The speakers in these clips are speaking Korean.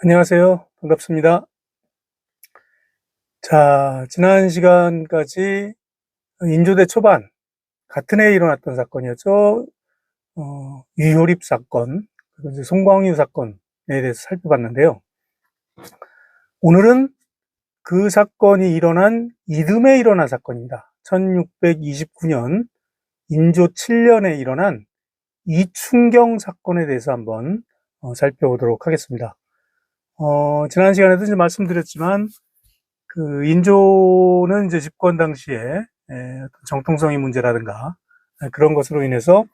안녕하세요. 반갑습니다. 자, 지난 시간까지 인조대 초반 같은 해에 일어났던 사건이었죠. 유효립 사건, 그리고 이제 송광유 사건에 대해서 살펴봤는데요. 오늘은 그 사건이 일어난 이듬해 일어난 사건입니다. 1629년 인조 7년에 일어난 이춘경 사건에 대해서 한번 살펴보도록 하겠습니다. 지난 시간에도 이제 말씀드렸지만 그 인조는 이제 집권 당시에 정통성의 문제라든가 그런 것으로 인해서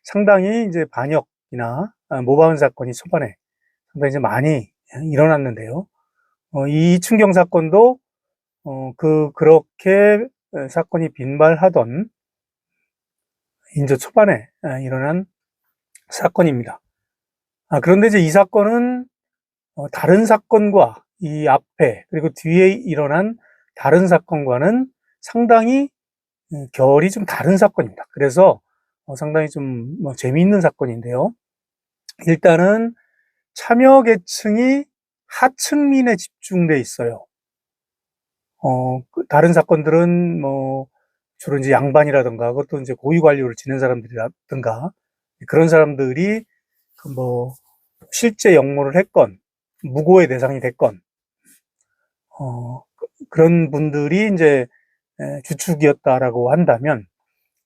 상당히 이제 반역이나 모방 사건이 초반에 상당히 이제 많이 일어났는데요. 이 이춘경 사건도 그렇게 사건이 빈발하던 인조 초반에 일어난 사건입니다. 그런데 이제 이 사건은 다른 사건과 이 앞에 그리고 뒤에 일어난 다른 사건과는 상당히 결이 좀 다른 사건입니다. 그래서 상당히 좀 재미있는 사건인데요. 일단은 참여 계층이 하층민에 집중돼 있어요. 다른 사건들은 주로 이제 양반이라든가 그것도 이제 고위 관료를 지낸 사람들이라든가 그런 사람들이 실제 역모를 했건 무고의 대상이 됐건 그런 분들이 이제 주축이었다라고 한다면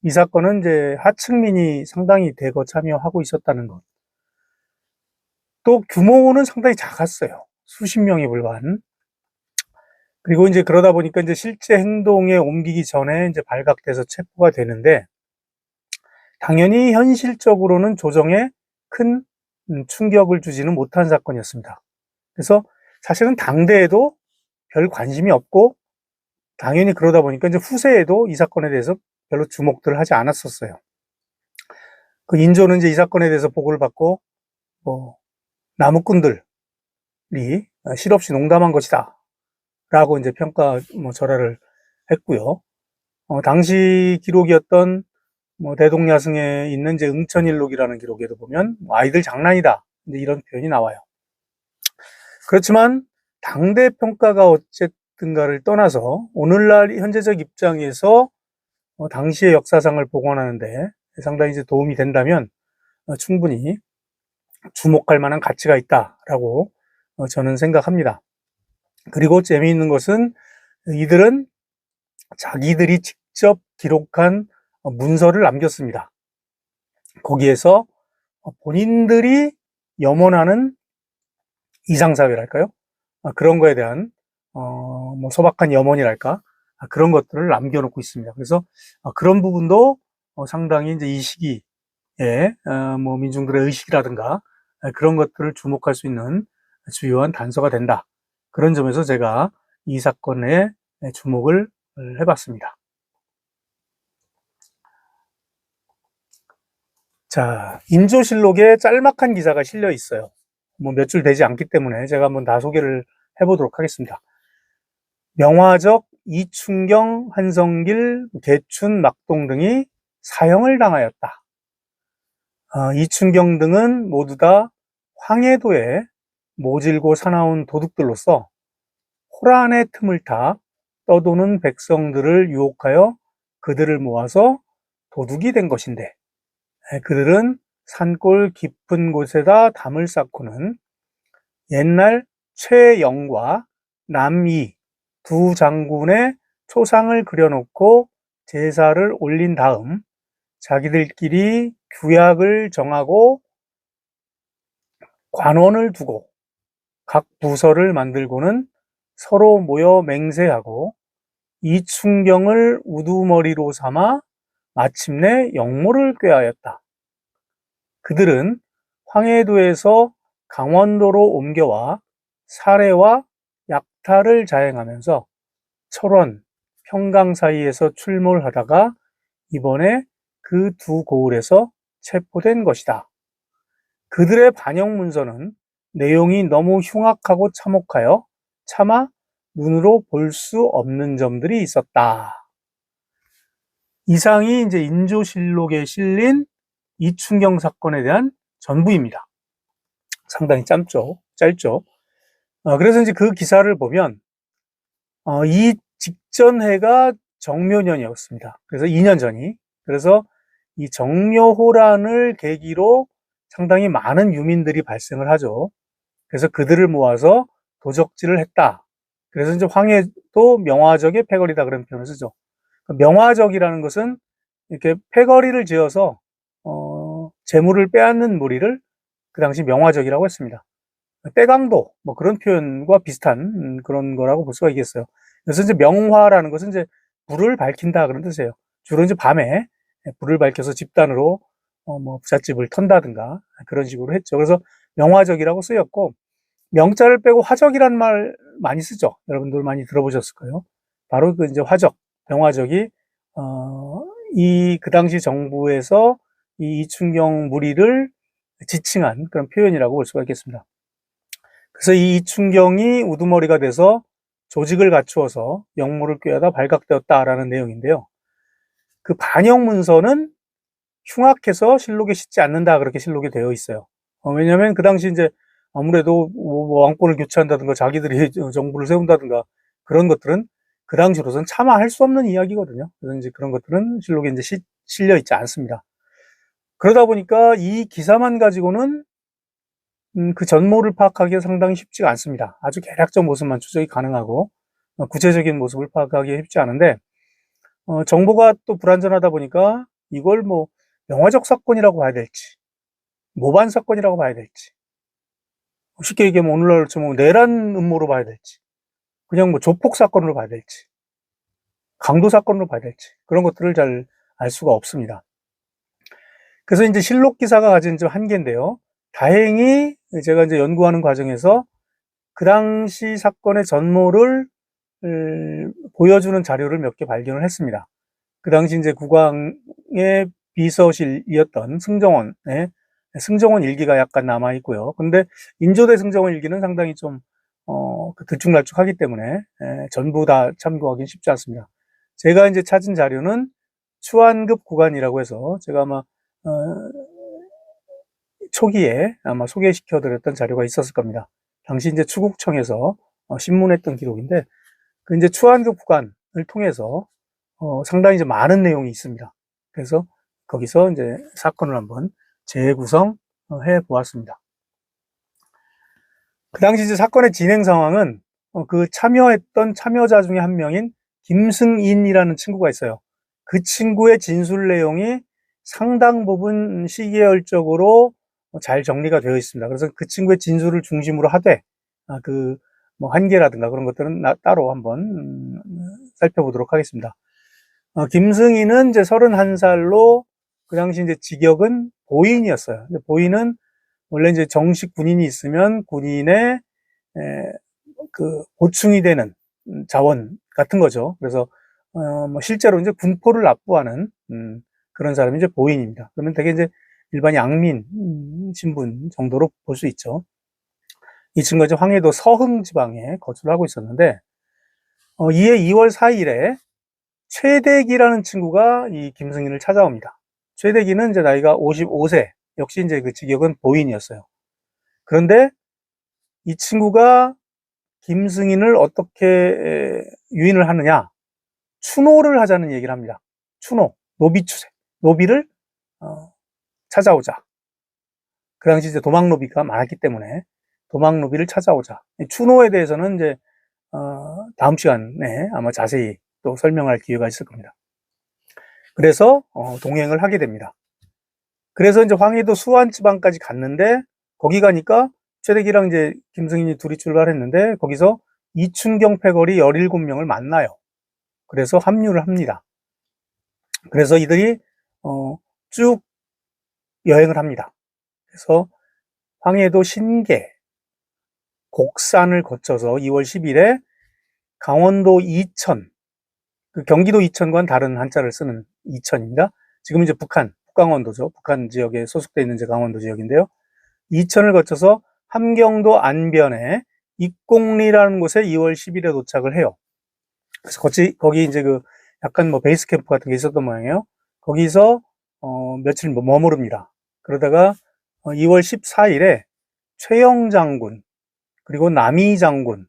이 사건은 이제 하층민이 상당히 대거 참여하고 있었다는 것. 또 규모는 상당히 작았어요. 수십 명에 불과한. 그리고 이제 그러다 보니까 이제 실제 행동에 옮기기 전에 이제 발각돼서 체포가 되는데 당연히 현실적으로는 조정에 큰 충격을 주지는 못한 사건이었습니다. 그래서 사실은 당대에도 별 관심이 없고 당연히 그러다 보니까 이제 후세에도 이 사건에 대해서 별로 주목들을 하지 않았었어요. 그 인조는 이제 이 사건에 대해서 보고를 받고 나무꾼들이 실없이 농담한 것이다 라고 이제 평가 절하를 했고요. 당시 기록이었던 대동야승에 있는 이제 응천일록이라는 기록에도 보면 아이들 장난이다 이제 이런 표현이 나와요. 그렇지만 당대 평가가 어쨌든가를 떠나서 오늘날 현재적 입장에서 당시의 역사상을 복원하는데 상당히 이제 도움이 된다면 충분히 주목할 만한 가치가 있다라고 저는 생각합니다. 그리고 재미있는 것은 이들은 자기들이 직접 기록한 문서를 남겼습니다. 거기에서 본인들이 염원하는 이상사회랄까요? 그런 거에 대한 소박한 염원이랄까? 그런 것들을 남겨놓고 있습니다. 그래서 그런 부분도 상당히 이제 이 시기에 민중들의 의식이라든가 그런 것들을 주목할 수 있는 주요한 단서가 된다. 그런 점에서 제가 이 사건에 주목을 해봤습니다. 자, 인조실록에 짤막한 기사가 실려 있어요. 몇 줄 되지 않기 때문에 제가 한번 다 소개를 해보도록 하겠습니다. 명화적 이춘경, 한성길, 개춘, 막동 등이 사형을 당하였다. 이춘경 등은 모두 다 황해도에 모질고 사나운 도둑들로서 호란의 틈을 타 떠도는 백성들을 유혹하여 그들을 모아서 도둑이 된 것인데 그들은 산골 깊은 곳에다 담을 쌓고는 옛날 최영과 남이 두 장군의 초상을 그려놓고 제사를 올린 다음 자기들끼리 규약을 정하고 관원을 두고 각 부서를 만들고는 서로 모여 맹세하고 이춘경을 우두머리로 삼아 마침내 역모를 꾀하였다. 그들은 황해도에서 강원도로 옮겨와 사례와 약탈을 자행하면서 철원, 평강 사이에서 출몰하다가 이번에 그 두 고을에서 체포된 것이다. 그들의 반역 문서는 내용이 너무 흉악하고 참혹하여 차마 눈으로 볼 수 없는 점들이 있었다. 이상이 이제 인조실록에 실린 이춘경 사건에 대한 전부입니다. 상당히 짧죠. 그래서 이제 그 기사를 보면, 이 직전 해가 정묘년이었습니다. 그래서 2년 전이. 그래서 이 정묘호란을 계기로 상당히 많은 유민들이 발생을 하죠. 그래서 그들을 모아서 도적질을 했다. 그래서 이제 황해도 명화적의 패거리다 그런 표현을 쓰죠. 명화적이라는 것은 이렇게 패거리를 지어서 재물을 빼앗는 무리를 그 당시 명화적이라고 했습니다. 때강도 뭐 그런 표현과 비슷한 그런 거라고 볼 수가 있겠어요. 그래서 이제 명화라는 것은 이제 불을 밝힌다 그런 뜻이에요. 주로 이제 밤에 불을 밝혀서 집단으로 뭐 부잣집을 턴다든가 그런 식으로 했죠. 그래서 명화적이라고 쓰였고, 명자를 빼고 화적이란 말 많이 쓰죠. 여러분들 많이 들어보셨을 거예요. 바로 그 이제 화적, 명화적이 이 그 당시 정부에서 이 이춘경 무리를 지칭한 그런 표현이라고 볼 수가 있겠습니다. 그래서 이 이춘경이 우두머리가 돼서 조직을 갖추어서 영모를 꾀하다 발각되었다라는 내용인데요. 그 반영 문서는 흉악해서 실록에 싣지 않는다 그렇게 실록이 되어 있어요. 왜냐하면 그 당시 이제 아무래도 뭐 왕권을 교체한다든가 자기들이 정부를 세운다든가 그런 것들은 그 당시로서는 차마 할 수 없는 이야기거든요. 그래서 이제 그런 것들은 실록에 이제 실려 있지 않습니다. 그러다 보니까 이 기사만 가지고는 그 전모를 파악하기가 상당히 쉽지가 않습니다. 아주 개략적 모습만 추적이 가능하고 구체적인 모습을 파악하기 쉽지 않은데, 정보가 또 불완전하다 보니까 이걸 뭐 영화적 사건이라고 봐야 될지 모반 사건이라고 봐야 될지, 쉽게 얘기하면 오늘날 뭐 내란 음모로 봐야 될지, 그냥 뭐 조폭 사건으로 봐야 될지, 강도 사건으로 봐야 될지 그런 것들을 잘 알 수가 없습니다. 그래서 이제 실록 기사가 가진 좀 한계인데요. 다행히 제가 이제 연구하는 과정에서 그 당시 사건의 전모를 보여주는 자료를 몇 개 발견을 했습니다. 그 당시 이제 국왕의 비서실이었던 승정원 일기가 약간 남아 있고요. 근데 인조대 승정원 일기는 상당히 좀 들쭉날쭉하기 때문에 전부 다 참고하기는 쉽지 않습니다. 제가 이제 찾은 자료는 추한급 구간이라고 해서 제가 아마 초기에 아마 소개시켜드렸던 자료가 있었을 겁니다. 당시 이제 추국청에서 신문했던 기록인데, 그 이제 추한급 구간을 통해서 상당히 이제 많은 내용이 있습니다. 그래서 거기서 이제 사건을 한번 재구성해 보았습니다. 그 당시 이제 사건의 진행 상황은 그 참여했던 참여자 중에 한 명인 김승인이라는 친구가 있어요. 그 친구의 진술 내용이 상당 부분 시계열적으로 잘 정리가 되어 있습니다. 그래서 그 친구의 진술을 중심으로 하되 그 뭐 한계라든가 그런 것들은 따로 한번 살펴보도록 하겠습니다. 김승희는 이제 31살로 그 당시 이제 직역은 보인이었어요. 보인은 원래 이제 정식 군인이 있으면 군인의 그 보충이 되는 자원 같은 거죠. 그래서 뭐 실제로 이제 군포를 납부하는 그런 사람이 이제 보인입니다. 그러면 되게 이제 일반 양민 신분 정도로 볼 수 있죠. 이 친구가 이제 황해도 서흥 지방에 거주를 하고 있었는데, 이해 2월 4일에 최대기라는 친구가 이 김승인을 찾아옵니다. 최대기는 이제 나이가 55세, 역시 이제 그 직역은 보인이었어요. 그런데 이 친구가 김승인을 어떻게 유인을 하느냐, 추노를 하자는 얘기를 합니다. 추노, 노비 추세, 노비를 찾아오자. 그 당시 이제 도망노비가 많았기 때문에 도망노비를 찾아오자. 추노에 대해서는 이제 다음 시간에 아마 자세히 또 설명할 기회가 있을 겁니다. 그래서 동행을 하게 됩니다. 그래서 이제 황해도 수안 지방까지 갔는데, 거기 가니까 최대기랑 이제 김승인이 둘이 출발했는데 거기서 이춘경 패거리 17명을 만나요. 그래서 합류를 합니다. 그래서 이들이 쭉 여행을 합니다. 그래서 황해도 신계, 곡산을 거쳐서 2월 10일에 강원도 이천, 그 경기도 이천과는 다른 한자를 쓰는 이천입니다. 지금 이제 북강원도죠. 북한 지역에 소속되어 있는 이제 강원도 지역인데요. 이천을 거쳐서 함경도 안변에 익공리라는 곳에 2월 10일에 도착을 해요. 그래서 거기 이제 그 약간 뭐 베이스 캠프 같은 게 있었던 모양이에요. 거기서 며칠 머무릅니다. 그러다가 2월 14일에 최영 장군, 그리고 남이 장군,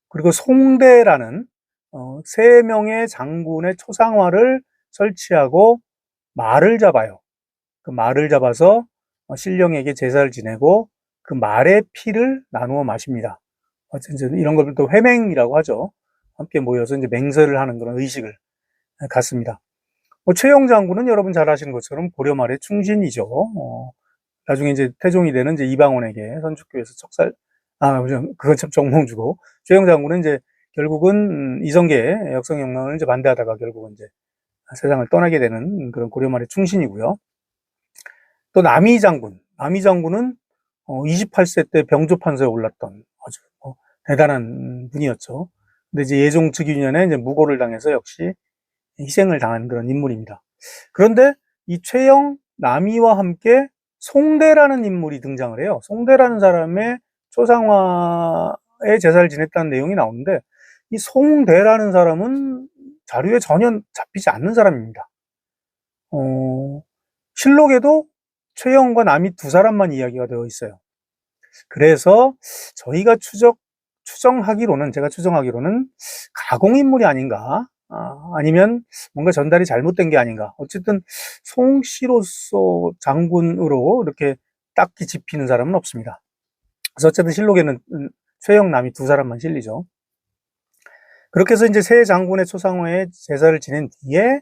그리고 송대라는 3명의 장군의 초상화를 설치하고 말을 잡아요. 그 말을 잡아서 신령에게 제사를 지내고 그 말의 피를 나누어 마십니다. 어쨌든 이런 걸 또 회맹이라고 하죠. 함께 모여서 이제 맹세를 하는 그런 의식을 갖습니다. 최영 장군은 여러분 잘 아시는 것처럼 고려 말의 충신이죠. 나중에 이제 태종이 되는 이제 이방원에게 선축교에서 그건 참 정몽주고, 최영 장군은 이제 결국은 이성계의 역성영랑을 이제 반대하다가 결국은 이제 세상을 떠나게 되는 그런 고려 말의 충신이고요. 또 남이 장군은 28세 때 병조판서에 올랐던 아주 대단한 분이었죠. 근데 이제 예종 즉위년에 이제 무고를 당해서 역시 희생을 당한 그런 인물입니다. 그런데 이 최영, 남이와 함께 송대라는 인물이 등장을 해요. 송대라는 사람의 초상화에 제사를 지냈다는 내용이 나오는데, 이 송대라는 사람은 자료에 전혀 잡히지 않는 사람입니다. 실록에도 최영과 남이 두 사람만 이야기가 되어 있어요. 그래서 저희가 제가 추정하기로는 가공인물이 아닌가, 아니면 뭔가 전달이 잘못된 게 아닌가. 어쨌든 송씨로서 장군으로 이렇게 딱히 집히는 사람은 없습니다. 그래서 어쨌든 실록에는 최영, 남이 두 사람만 실리죠. 그렇게 해서 이제 세 장군의 초상화에 제사를 지낸 뒤에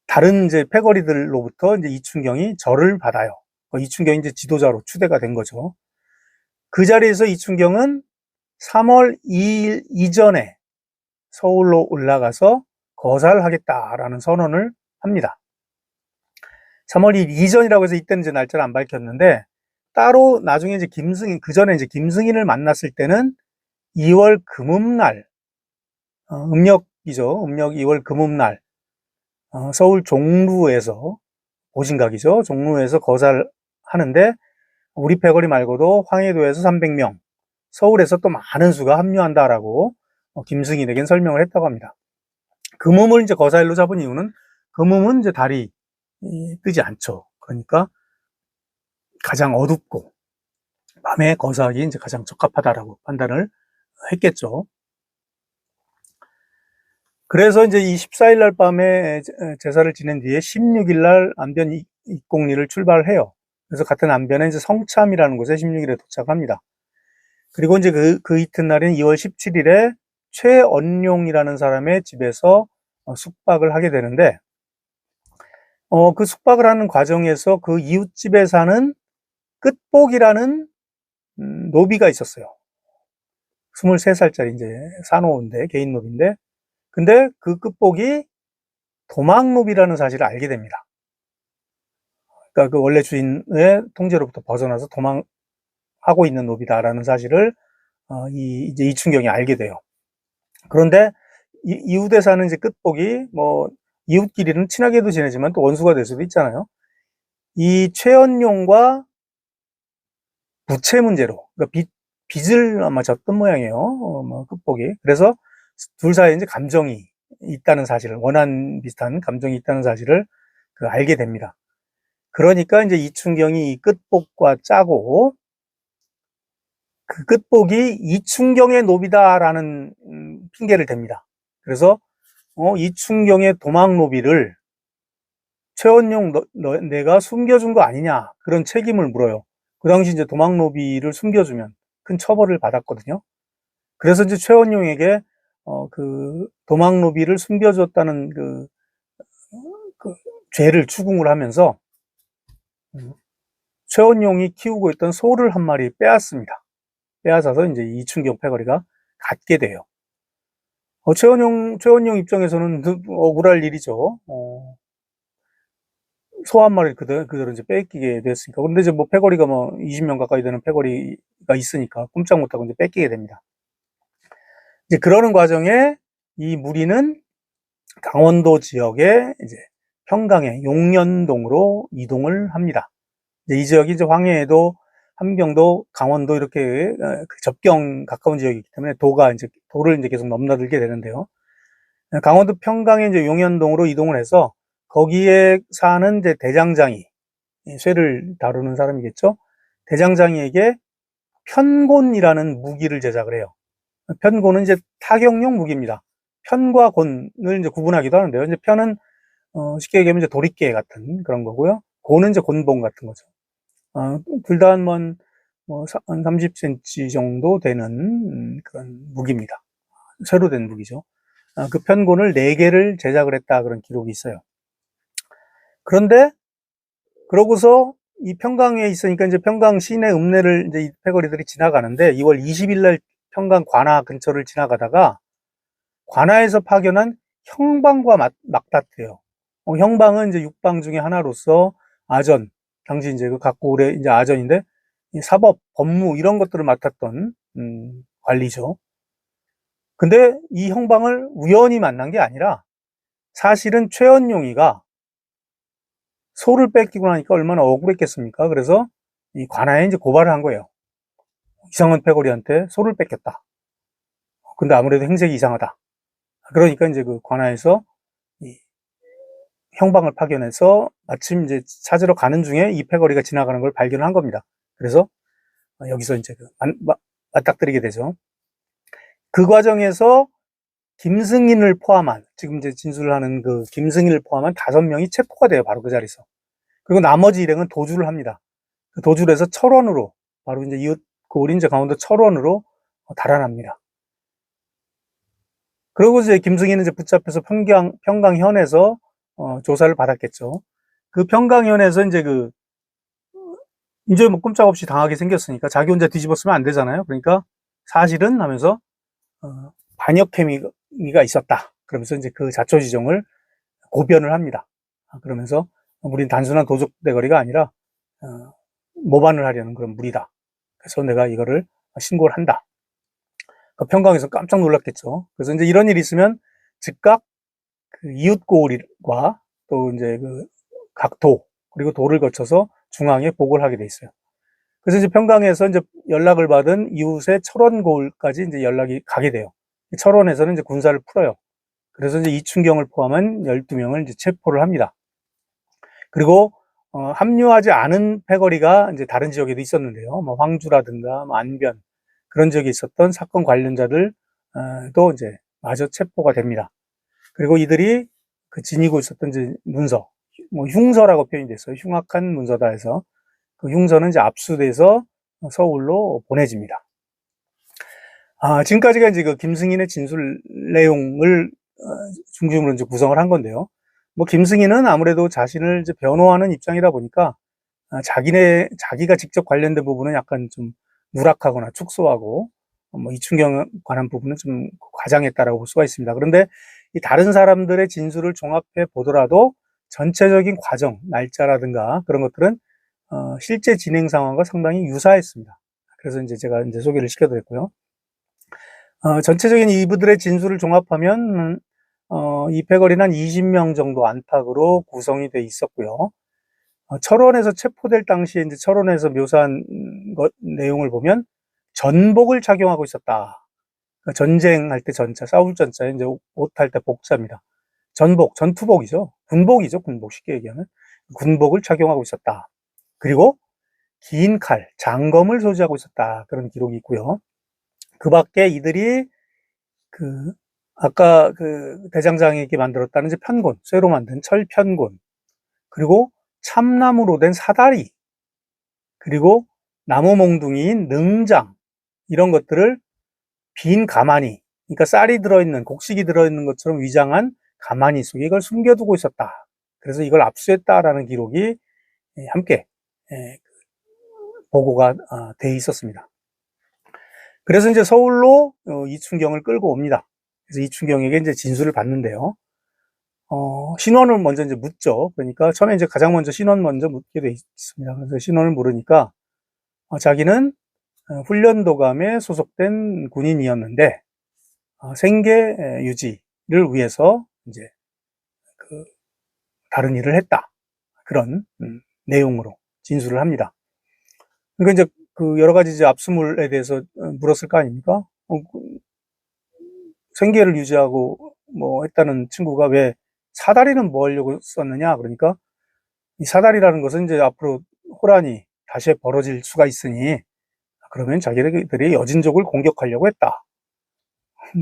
다른 이제 패거리들로부터 이제 이춘경이 절을 받아요. 이춘경이 이제 지도자로 추대가 된 거죠. 그 자리에서 이춘경은 3월 2일 이전에 서울로 올라가서 거사를 하겠다라는 선언을 합니다. 3월 2일 이전이라고 해서 이때는 이제 날짜를 안 밝혔는데, 따로 나중에 이제 그 전에 이제 김승인을 만났을 때는 2월 금음날, 음력이죠. 음력 2월 금음날, 서울 종로에서, 보신각이죠. 종로에서 거사를 하는데, 우리 패거리 말고도 황해도에서 300명, 서울에서 또 많은 수가 합류한다라고 김승인에겐 설명을 했다고 합니다. 금음을 이제 거사일로 잡은 이유는, 금음은 이제 달이 뜨지 않죠. 그러니까 가장 어둡고 밤에 거사하기 이제 가장 적합하다라고 판단을 했겠죠. 그래서 이제 이 14일 날 밤에 제사를 지낸 뒤에 16일 날 안변 입공리를 출발해요. 그래서 같은 안변에 이제 성참이라는 곳에 16일에 도착합니다. 그리고 이제 그 이튿날인 2월 17일에 최언룡이라는 사람의 집에서 숙박을 하게 되는데, 그 숙박을 하는 과정에서 그 이웃집에 사는 끝복이라는 노비가 있었어요. 23살짜리 이제 사노인데, 개인 노비인데, 근데 그 끝복이 도망노비라는 사실을 알게 됩니다. 그러니까 그 원래 주인의 통제로부터 벗어나서 도망하고 있는 노비다라는 사실을 이제 이춘경이 알게 돼요. 그런데 이웃에 사는 이제 끝복이 이웃끼리는 친하게도 지내지만 또 원수가 될 수도 있잖아요. 이 최언룡과 부채 문제로, 그러니까 빚을 아마 졌던 모양이에요. 끝복이. 그래서 둘 사이에 이제 감정이 있다는 사실을, 원한 비슷한 감정이 있다는 사실을 알게 됩니다. 그러니까 이제 이춘경이 이 끝복과 짜고, 그 끝복이 이춘경의 노비다라는 핑계를 댑니다. 그래서 이춘경의 도망노비를 최언룡 내가 숨겨준 거 아니냐, 그런 책임을 물어요. 그 당시 이제 도망노비를 숨겨주면 큰 처벌을 받았거든요. 그래서 이제 최언룡에게 그 도망노비를 숨겨줬다는 그 죄를 추궁을 하면서 최언룡이 키우고 있던 소를 한 마리 빼앗습니다. 빼앗아서 이제 이춘경 패거리가 갖게 돼요. 최언룡 입장에서는 억울할 일이죠. 소 한 마리 그대로 이제 뺏기게 됐으니까. 근데 이제 패거리가 20명 가까이 되는 패거리가 있으니까 꼼짝 못하고 이제 뺏기게 됩니다. 이제 그러는 과정에 이 무리는 강원도 지역의 이제 평강의 용연동으로 이동을 합니다. 이제 이 지역이 이제 황해도, 함경도, 강원도 이렇게 접경 가까운 지역이기 때문에 도를 이제 계속 넘나들게 되는데요. 강원도 평강의 이제 용연동으로 이동을 해서 거기에 사는 이제 대장장이, 쇠를 다루는 사람이겠죠. 대장장이에게 편곤이라는 무기를 제작을 해요. 편곤은 이제 타격용 무기입니다. 편과 곤을 이제 구분하기도 하는데요. 이제 편은 쉽게 얘기하면 이제 도리깨 같은 그런 거고요. 곤은 이제 곤봉 같은 거죠. 둘 다 한 30cm 정도 되는 그런 무기입니다. 새로 된 무기죠. 그 편곤을 4개를 제작을 했다 그런 기록이 있어요. 그런데 그러고서 이 평강에 있으니까 이제 평강 시내 읍내를 이제 이 패거리들이 지나가는데 2월 20일 날 평강 관아 근처를 지나가다가 관아에서 파견한 형방과 맞닥뜨려요. 형방은 이제 육방 중에 하나로서 아전, 당시 이제 그 각고을의 이제 아전인데 사법, 법무 이런 것들을 맡았던 관리죠. 근데 이 형방을 우연히 만난 게 아니라 사실은 최언용이가 소를 뺏기고 나니까 얼마나 억울했겠습니까? 그래서 이 관아에 이제 고발을 한 거예요. 이상원 패거리한테 소를 뺏겼다. 근데 아무래도 행색이 이상하다. 그러니까 이제 그 관아에서 이 형방을 파견해서 마침 이제 찾으러 가는 중에 이 패거리가 지나가는 걸 발견한 겁니다. 그래서 여기서 이제 맞닥뜨리게 되죠. 그 과정에서 김승인을 포함한, 지금 이제 진술을 하는 그 김승인을 포함한 5명이 체포가 돼요. 바로 그 자리에서. 그리고 나머지 일행은 도주를 합니다. 그 도주를 해서 철원으로, 바로 이제 이웃 그 오린제 강원도 철원으로 달아납니다. 그리고 이제 김승희는 이제 붙잡혀서 평강현에서 조사를 받았겠죠. 그 평강현에서 이제 뭐 꼼짝없이 당하게 생겼으니까 자기 혼자 뒤집었으면 안 되잖아요. 그러니까 사실은 하면서 반역 혐의가 있었다. 그러면서 이제 그 자초지종을 고변을 합니다. 그러면서 우린 단순한 도적 대거리가 아니라 모반을 하려는 그런 무리다. 그래서 내가 이거를 신고를 한다. 평강에서 깜짝 놀랐겠죠. 그래서 이제 이런 일이 있으면 즉각 그 이웃고을과 또 이제 그 각도 그리고 도를 거쳐서 중앙에 보고를 하게 돼 있어요. 그래서 이제 평강에서 이제 연락을 받은 이웃의 철원고을까지 이제 연락이 가게 돼요. 철원에서는 이제 군사를 풀어요. 그래서 이제 이춘경을 포함한 12명을 이제 체포를 합니다. 그리고 합류하지 않은 패거리가 이제 다른 지역에도 있었는데요. 뭐 황주라든가 뭐 안변 그런 지역에 있었던 사건 관련자들도 이제 마저 체포가 됩니다. 그리고 이들이 그 지니고 있었던 이제 문서, 뭐 흉서라고 표현이 됐어요. 흉악한 문서다 해서 그 흉서는 이제 압수돼서 서울로 보내집니다. 지금까지가 이제 그 김승인의 진술 내용을 중심으로 이제 구성을 한 건데요. 뭐 김승인은 아무래도 자신을 이제 변호하는 입장이다 보니까 자기가 직접 관련된 부분은 약간 좀 누락하거나 축소하고 뭐 이춘경에 관한 부분은 좀 과장했다라고 볼 수가 있습니다. 그런데 이 다른 사람들의 진술을 종합해 보더라도 전체적인 과정, 날짜라든가 그런 것들은 실제 진행 상황과 상당히 유사했습니다. 그래서 이제 제가 이제 소개를 시켜드렸고요. 전체적인 이분들의 진술을 종합하면 이 패거리는 한 20명 정도 안팎으로 구성이 돼 있었고요. 철원에서 체포될 당시에 이제 철원에서 묘사한 내용을 보면 전복을 착용하고 있었다. 그러니까 전쟁할 때 전차, 싸울 전차에 이제 옷 할 때 복자입니다. 전복, 전투복이죠. 군복이죠. 군복 쉽게 얘기하면 군복을 착용하고 있었다. 그리고 긴 칼, 장검을 소지하고 있었다. 그런 기록이 있고요. 그 밖에 이들이 아까 대장장에게 만들었다는 이제 편곤, 쇠로 만든 철편곤, 그리고 참나무로 된 사다리, 그리고 나무 몽둥이인 능장, 이런 것들을 빈 가마니, 그러니까 쌀이 들어있는, 곡식이 들어있는 것처럼 위장한 가마니 속에 이걸 숨겨두고 있었다. 그래서 이걸 압수했다라는 기록이 함께 보고가 돼 있었습니다. 그래서 이제 서울로 이춘경을 끌고 옵니다. 그래서 이춘경에게 이제 진술을 받는데요. 신원을 먼저 이제 묻죠. 그러니까 처음에 이제 가장 먼저 신원 먼저 묻게 돼 있습니다. 그래서 신원을 물으니까 자기는 훈련도감에 소속된 군인이었는데 생계 유지를 위해서 이제 다른 일을 했다. 그런 내용으로 진술을 합니다. 그러니까 이제 여러 가지 이제 압수물에 대해서 물었을 거 아닙니까? 생계를 유지하고 뭐 했다는 친구가 왜 사다리는 뭐 하려고 썼느냐? 그러니까 이 사다리라는 것은 이제 앞으로 호란이 다시 벌어질 수가 있으니 그러면 자기들이 여진족을 공격하려고 했다.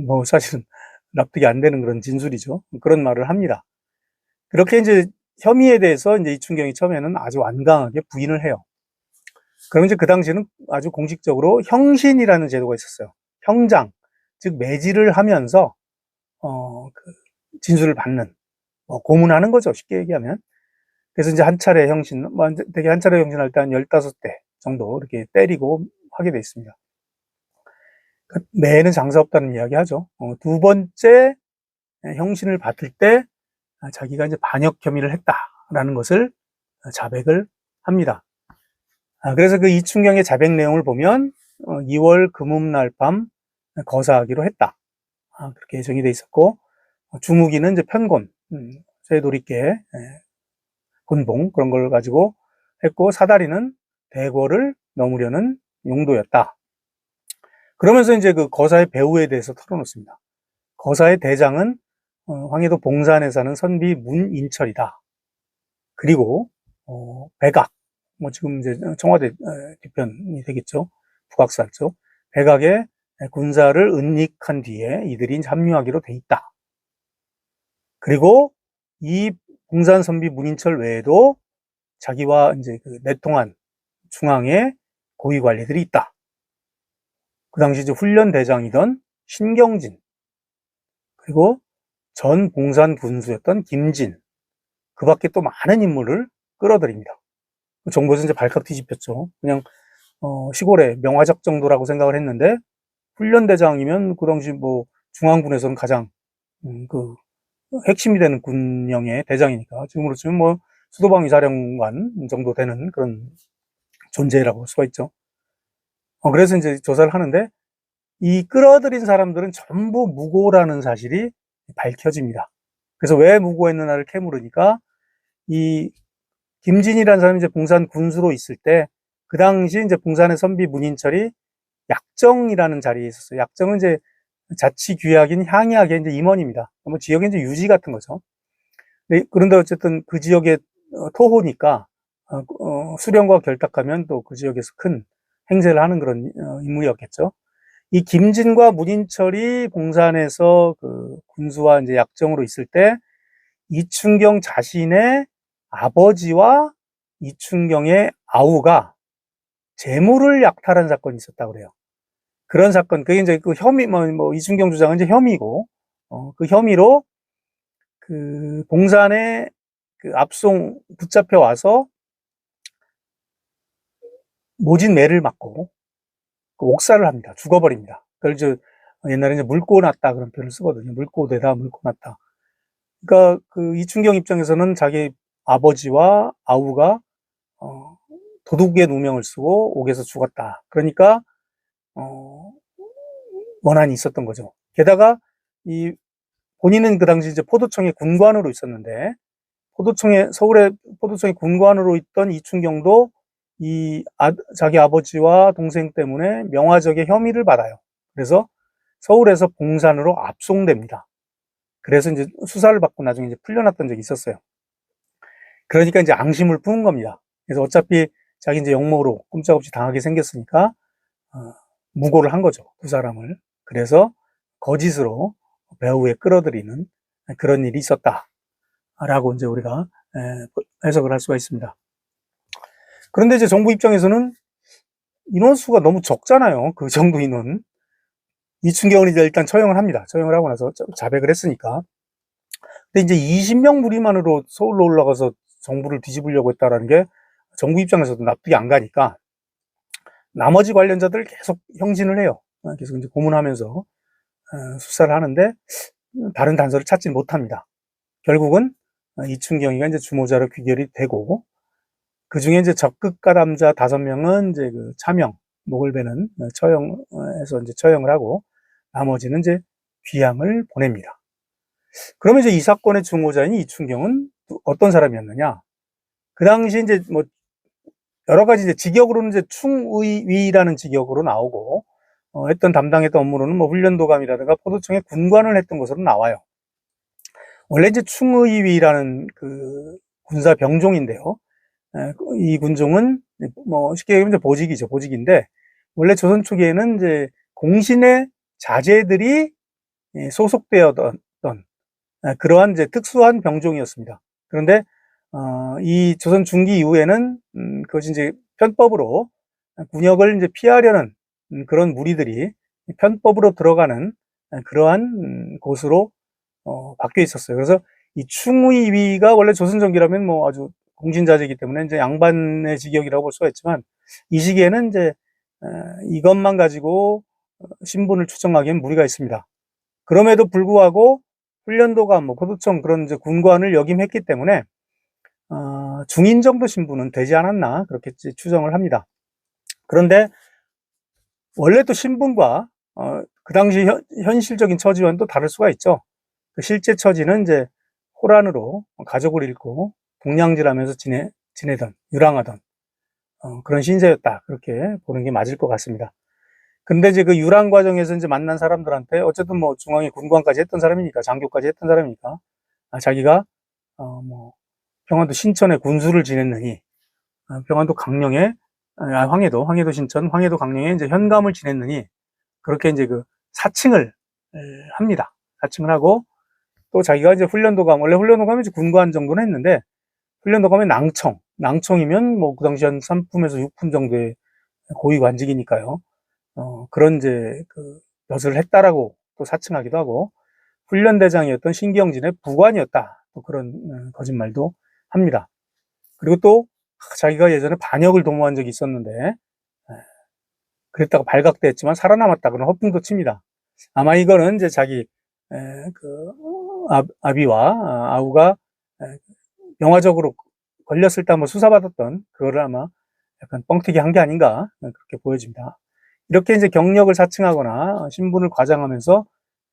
뭐 사실은 납득이 안 되는 그런 진술이죠. 그런 말을 합니다. 그렇게 이제 혐의에 대해서 이제 이춘경이 처음에는 아주 완강하게 부인을 해요. 그러면 이제 그 당시에는 아주 공식적으로 형신이라는 제도가 있었어요. 형장, 즉 매질을 하면서 그 진술을 받는, 고문하는 거죠. 쉽게 얘기하면. 그래서 이제 한 차례 형신, 되게 한 차례 형신할 때 한 15대 정도 이렇게 때리고 하게 돼 있습니다. 매는 장사 없다는 이야기 하죠. 두 번째 형신을 받을 때 자기가 이제 반역 혐의를 했다라는 것을 자백을 합니다. 그래서 그 이춘경의 자백 내용을 보면 2월 금음날 밤 거사하기로 했다. 그렇게 정의되어 있었고, 주무기는 이제 편곤, 쇠도리깨, 곤봉 그런 걸 가지고 했고, 사다리는 대궐을 넘으려는 용도였다. 그러면서 이제 그 거사의 배후에 대해서 털어놓습니다. 거사의 대장은 황해도 봉산에 사는 선비 문인철이다. 그리고 백악, 뭐 지금 이제 청와대 뒤편이 되겠죠. 북악산 쪽. 백악의 군사를 은닉한 뒤에 이들이 합류하기로 돼 있다. 그리고 이 봉산 선비 문인철 외에도 자기와 이제 그 내통한 중앙의 고위 관리들이 있다. 그 당시 이제 훈련 대장이던 신경진, 그리고 전 봉산 군수였던 김진, 그 밖에 또 많은 인물을 끌어들입니다. 정부에서 이제 발칵 뒤집혔죠. 그냥 시골의 명화적 정도라고 생각을 했는데, 훈련대장이면 그 당시 뭐 중앙군에서는 가장 그 핵심이 되는 군령의 대장이니까, 지금으로 치면 뭐 수도방위 사령관 정도 되는 그런 존재라고 할 수가 있죠. 그래서 이제 조사를 하는데, 이 끌어들인 사람들은 전부 무고라는 사실이 밝혀집니다. 그래서 왜 무고했느냐를 캐물으니까, 이 김진이라는 사람이 이제 봉산 군수로 있을 때, 그 당시 이제 봉산의 선비 문인철이 약정이라는 자리에 있었어요. 약정은 이제 자치규약인 향약의 이제 임원입니다. 뭐 지역의 이제 유지 같은 거죠. 그런데 어쨌든 그 지역의 토호니까, 수령과 결탁하면 또 그 지역에서 큰 행세를 하는 그런 인물이었겠죠. 이 김진과 문인철이 봉산에서 그 군수와 이제 약정으로 있을 때, 이춘경 자신의 아버지와 이춘경의 아우가 재물을 약탈한 사건이 있었다고 그래요. 그런 사건, 그게 이제 그 혐의, 이춘경 주장은 이제 혐의고, 그 혐의로 그 봉산에 그 압송 붙잡혀 와서 모진 매를 맞고 그 옥살을 합니다. 죽어버립니다. 그걸 이제 옛날에 이제 물고 났다 그런 표현을 쓰거든요. 물고 되다, 물고 났다. 그러니까 그 이춘경 입장에서는 자기 아버지와 아우가 도둑의 누명을 쓰고 옥에서 죽었다. 그러니까 원한이 있었던 거죠. 게다가 이 본인은 그 당시 이제 포도청의 군관으로 있었는데, 서울의 포도청의 군관으로 있던 이춘경도 자기 아버지와 동생 때문에 명화적의 혐의를 받아요. 그래서 서울에서 봉산으로 압송됩니다. 그래서 이제 수사를 받고 나중에 이제 풀려났던 적이 있었어요. 그러니까 이제 앙심을 품은 겁니다. 그래서 어차피 자기 이제 역모로 꼼짝없이 당하게 생겼으니까 무고를 한 거죠, 두 사람을. 그래서 거짓으로 배후에 끌어들이는 그런 일이 있었다라고 이제 우리가 해석을 할 수가 있습니다. 그런데 이제 정부 입장에서는 인원수가 너무 적잖아요. 그 정도 인원. 이춘경은 이제 일단 처형을 합니다. 처형을 하고 나서 자백을 했으니까. 근데 이제 20명 무리만으로 서울로 올라가서 정부를 뒤집으려고 했다라는 게 정부 입장에서도 납득이 안 가니까 나머지 관련자들을 계속 형신을 해요. 계속 이제 고문하면서 수사를 하는데 다른 단서를 찾지 못합니다. 결국은 이춘경이가 이제 주모자로 귀결이 되고, 그 중에 이제 적극 가담자 5명은 이제 그 차명, 목을 베는 처형에서 이제 처형을 하고, 나머지는 이제 귀양을 보냅니다. 그러면 이제 이 사건의 주모자인 이춘경은 어떤 사람이었느냐? 그 당시 이제 뭐 여러 가지 이제 직역으로는 이제 충의위라는 직역으로 나오고, 담당했던 업무로는 뭐 훈련도감이라든가 포도청의 군관을 했던 것으로 나와요. 원래 이제 충의위라는 그 군사 병종인데요. 이 군종은 뭐 쉽게 얘기하면 보직이죠. 보직인데, 원래 조선 초기에는 이제 공신의 자제들이 소속되었던 그러한 이제 특수한 병종이었습니다. 그런데 이 조선 중기 이후에는 그것이 이제 편법으로 군역을 이제 피하려는 그런 무리들이 편법으로 들어가는 그러한 곳으로 바뀌어 있었어요. 그래서 이 충의위가 원래 조선 전기라면 뭐 아주 공신자제이기 때문에 이제 양반의 직역이라고 볼 수가 있지만 이 시기에는 이제 이것만 가지고 신분을 추정하기엔 무리가 있습니다. 그럼에도 불구하고 훈련도감, 뭐 포도청 그런 이제 군관을 역임했기 때문에 중인 정도 신분은 되지 않았나 그렇게 추정을 합니다. 그런데 원래 또 신분과 그 당시 현실적인 처지와는 또 다를 수가 있죠. 그 실제 처지는 이제 호란으로 가족을 잃고 동냥질하면서 지내던 유랑하던 그런 신세였다 그렇게 보는 게 맞을 것 같습니다. 근데 이제 그 유랑 과정에서 이제 만난 사람들한테 어쨌든 뭐 중앙에 군관까지 했던 사람이니까 장교까지 했던 사람이니까 자기가 뭐 평안도 신천에 군수를 지냈느니 평안도 강령에 황해도 신천 황해도 강령에 이제 현감을 지냈느니 그렇게 이제 그 사칭을 합니다. 사칭을 하고 또 자기가 이제 훈련도감 원래 훈련도감이 이제 군관 정도는 했는데 훈련도감의 낭청이면 뭐 그 당시 한 3품에서 6품 정도의 고위 관직이니까요. 그런 이제 그 벼슬을 했다라고 또 사칭하기도 하고 훈련대장이었던 신경진의 부관이었다. 또 그런 거짓말도 합니다. 그리고 또 자기가 예전에 반역을 도모한 적이 있었는데 그랬다가 발각됐지만 살아남았다 그런 허풍도 칩니다. 아마 이거는 이제 자기 그 아비와 아우가 영화적으로 걸렸을 때 한번 수사받았던 그거를 아마 약간 뻥튀기 한 게 아닌가 그렇게 보여집니다. 이렇게 이제 경력을 사칭하거나 신분을 과장하면서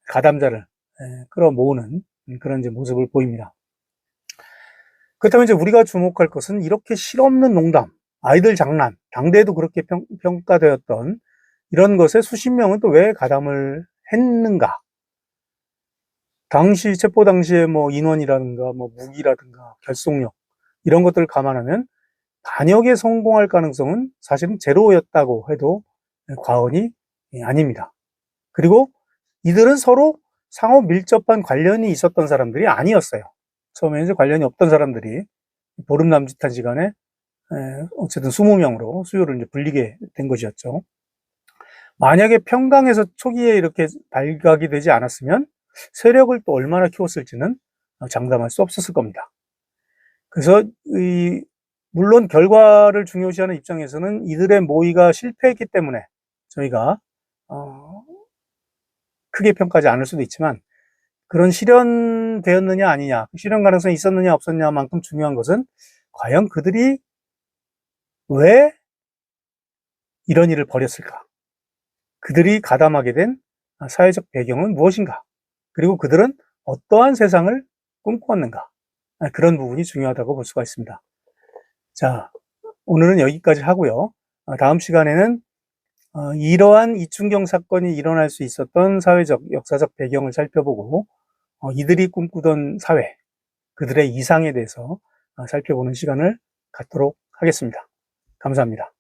가담자를 끌어모으는 그런 이제 모습을 보입니다. 그렇다면 이제 우리가 주목할 것은 이렇게 실없는 농담, 아이들 장난, 당대에도 그렇게 평가되었던 이런 것에 수십 명은 또 왜 가담을 했는가? 당시 체포 당시에 뭐 인원이라든가 뭐 무기라든가 결속력 이런 것들을 감안하면 반역에 성공할 가능성은 사실은 제로였다고 해도 과언이 아닙니다. 그리고 이들은 서로 상호 밀접한 관련이 있었던 사람들이 아니었어요. 처음에 이제 관련이 없던 사람들이 보름 남짓한 시간에 어쨌든 20명으로 수요를 이제 불리게 된 것이었죠. 만약에 평강에서 초기에 이렇게 발각이 되지 않았으면 세력을 또 얼마나 키웠을지는 장담할 수 없었을 겁니다. 그래서 물론 결과를 중요시하는 입장에서는 이들의 모의가 실패했기 때문에 저희가 크게 평가하지 않을 수도 있지만 그런 실현되었느냐 아니냐, 실현 가능성이 있었느냐 없었냐만큼 중요한 것은 과연 그들이 왜 이런 일을 벌였을까? 그들이 가담하게 된 사회적 배경은 무엇인가? 그리고 그들은 어떠한 세상을 꿈꾸었는가? 그런 부분이 중요하다고 볼 수가 있습니다. 자, 오늘은 여기까지 하고요. 다음 시간에는 이러한 이춘경 사건이 일어날 수 있었던 사회적, 역사적 배경을 살펴보고 이들이 꿈꾸던 사회, 그들의 이상에 대해서 살펴보는 시간을 갖도록 하겠습니다. 감사합니다.